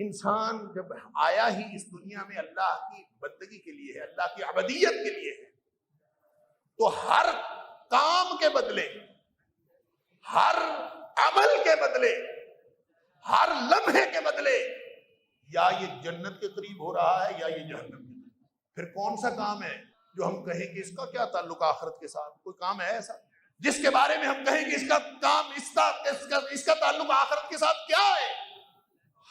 انسان جب آیا ہی اس دنیا میں اللہ کی بندگی کے لیے ہے، اللہ کی عبودیت کے لیے ہے، تو ہر کام کے بدلے، ہر عمل کے بدلے، ہر لمحے کے بدلے یا یہ جنت کے قریب ہو رہا ہے یا یہ جہنم کے قریب۔ پھر کون سا کام ہے جو ہم کہیں کہ اس کا کیا تعلق آخرت کے ساتھ؟ کوئی کام ہے ایسا جس کے بارے میں ہم کہیں کہ اس کا کام اس کا تعلق آخرت کے ساتھ کیا ہے؟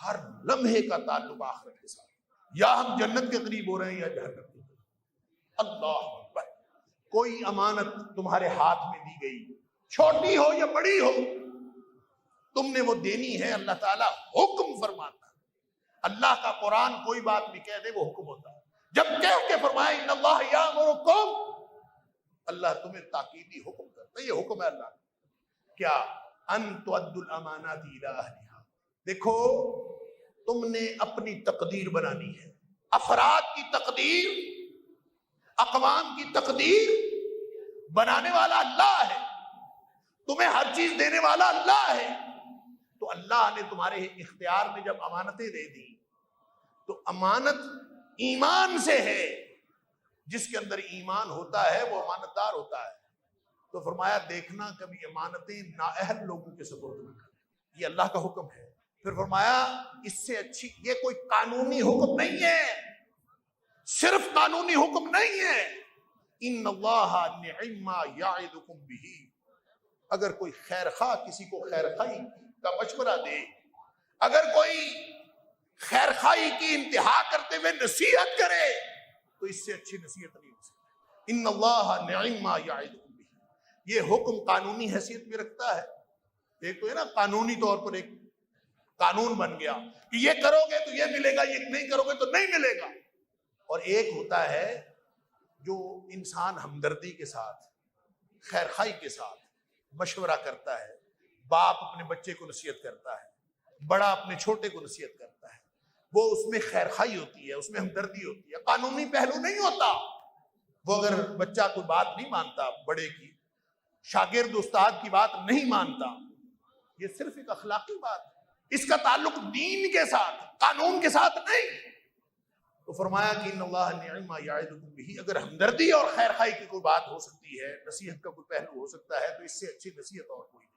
ہر لمحے کا تعلق آخرت کے ساتھ، یا ہم جنت کے قریب ہو رہے ہیں یا جہنم کے قریب۔ اللہ اکبر۔ کوئی امانت تمہارے ہاتھ میں دی گئی، چھوٹی ہو یا بڑی ہو، تم نے وہ دینی ہے۔ اللہ تعالیٰ حکم فرماتا ہے، اللہ کا قرآن کوئی بات بھی کہہ دے وہ حکم ہوتا ہے۔ جب کہہ کے فرمائے ان اللہ یامرکم، اللہ تمہیں تاکیدی حکم کرتا ہے، یہ حکم ہے اللہ کا۔ کیا؟ ان تؤدوا الامانات الی اہلھا۔ دیکھو تم نے اپنی تقدیر بنانی ہے، افراد کی تقدیر، اقوام کی تقدیر بنانے والا اللہ ہے، تمہیں ہر چیز دینے والا اللہ ہے۔ تو اللہ نے تمہارے اختیار میں جب امانتیں دے دی تو امانت ایمان سے ہے، جس کے اندر ایمان ہوتا ہے وہ امانت دار ہوتا ہے۔ تو فرمایا دیکھنا کبھی امانتیں نااہل لوگوں کے سپرد نہ کریں، یہ اللہ کا حکم ہے۔ پھر فرمایا اس سے اچھی، یہ کوئی قانونی حکم نہیں ہے، صرف قانونی حکم نہیں ہے۔ ان اللہ نعم ما یعظکم بہ، اگر کوئی خیر خواہ کسی کو خیر خواہی کا مشورہ دے، اگر کوئی خیر خواہی کی انتہا کرتے ہوئے نصیحت کرے تو اس سے اچھی نصیحت نہیں ہو سکتی۔ ان اللہ نعم ما یعظکم بہ، یہ حکم قانونی حیثیت میں رکھتا ہے۔ ایک تو ہے نا قانونی طور پر ایک قانون بن گیا کہ یہ کرو گے تو یہ ملے گا، یہ نہیں کرو گے تو نہیں ملے گا، اور ایک ہوتا ہے جو انسان ہمدردی کے ساتھ، خیر خواہی کے ساتھ مشورہ کرتا ہے۔ باپ اپنے بچے کو نصیحت کرتا ہے، بڑا اپنے چھوٹے کو نصیحت کرتا ہے، وہ اس میں خیر خواہی ہوتی ہے، اس میں ہمدردی ہوتی ہے، قانونی پہلو نہیں ہوتا۔ وہ اگر بچہ کوئی بات نہیں مانتا بڑے کی، شاگرد استاد کی بات نہیں مانتا، یہ صرف ایک اخلاقی بات ہے، اس کا تعلق دین کے ساتھ، قانون کے ساتھ نہیں۔ تو فرمایا کہ ان اللہ نعم ما یعظکم بہ، اگر ہمدردی اور خیر خواہی کی کوئی بات ہو سکتی ہے، نصیحت کا کوئی پہلو ہو سکتا ہے، تو اس سے اچھی نصیحت اور کوئی نہیں۔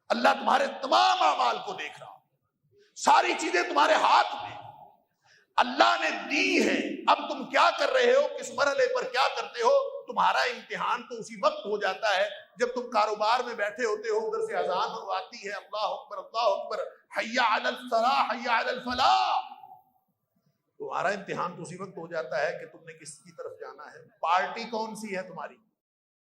اللہ تمہارے تمام اعمال کو دیکھ رہا، ساری چیزیں تمہارے ہاتھ میں اللہ نے دی ہیں۔ اب تم کیا کر رہے ہو، کس مرحلے پر کیا کرتے ہو، تمہارا امتحان تو اسی وقت ہو جاتا ہے جب تم کاروبار میں بیٹھے ہوتے ہو، ادھر سے اذان آتی ہے، اللہ اکبر اللہ اکبر، حی علی الصلاح حی علی الفلاح، تمہارا امتحان تو اسی وقت ہو جاتا ہے کہ تم نے کس کی طرف جانا ہے، پارٹی کون سی ہے تمہاری۔